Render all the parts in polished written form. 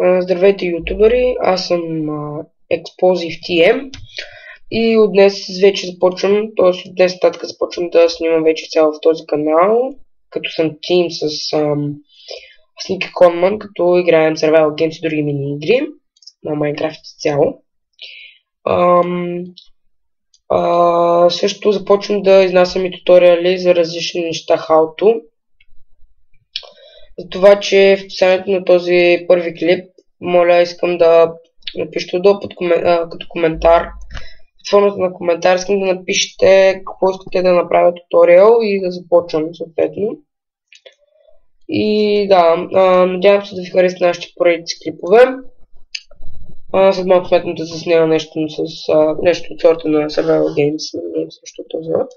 Здравейте, ютубери! Аз съм ExplosiveTM и от днес вече започвам, т.е. от днес нататък започвам да снимам вече цяло в този канал, като съм тим с Sneaky Conman, като играем Survival Games и други мини-игри на Minecraft цяло. Също започвам да изнасям и туториали за различни неща how-to. За това, че в описанието на този първи клип, моля, искам да напишете отдолу като коментар. В формата на коментар искам да напишете какво искате да направя туториал и да започвам съответно. И да, надявам се да ви харесат нашите поредици клипове. След малко сметам да заснема нещо от сорта на Survival Games, също този род.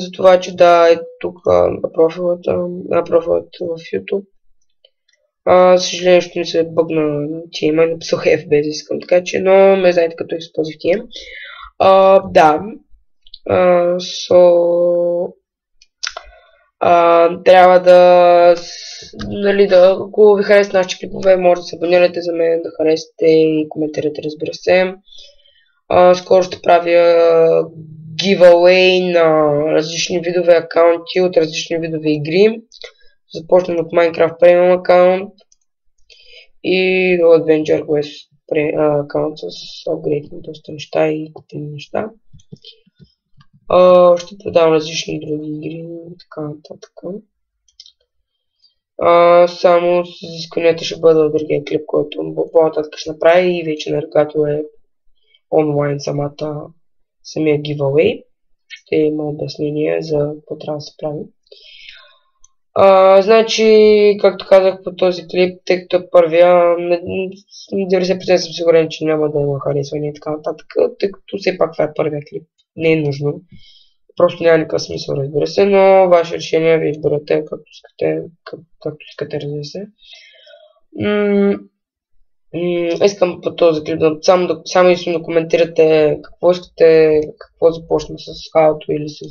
За това, че да, е тук на профилът в YouTube. Съжаление, ще не се бъгна TM, написах FB, искам, така че, но ме знаете като ExplosiveTM. Да. Трябва да, ако ви харесат нашите клипове, може да се абонирате за мен, да харесате и коментирате, разбира се. Скоро ще правя giveaway на различни видове акаунти от различни видове игри. Започнем от Minecraft Premium акаунт и до Adventure Quest акаунт с апгрейд на доста неща и купени неща. Ще продавам различни други игри и така нататък. Само с изискванията ще бъда от другия клип, който по-нататък ще направи и вече на ръкато е онлайн самия giveaway. Ще има обяснение за какво трябва да се прави. Значи, както казах по този клип, тъй като е първия, 90% съм сигурен, че няма да има харесване и така нататък, тъй като все пак това е първия клип. Не е нужно. Просто няма никакъв смисъл, разбира се, но ваше решение ви изберете както искате, разбира се. Искам по този клип само да коментирате какво искате, какво започна с Auto или с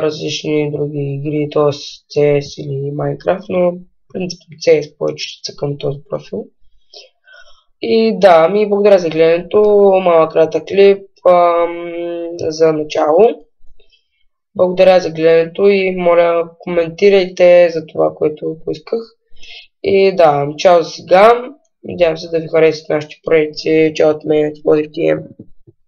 различни други игри, т.е. CS или Minecraft, но в принцип CS повече ще са към този профил. И да, благодаря за гледането, малък кратък клип за начало. Благодаря за гледането и моля коментирайте за това, което поисках. И да, чао за сега. Надявам се да ви харесат нашите проекти. Чао от мен, ExplosiveTM.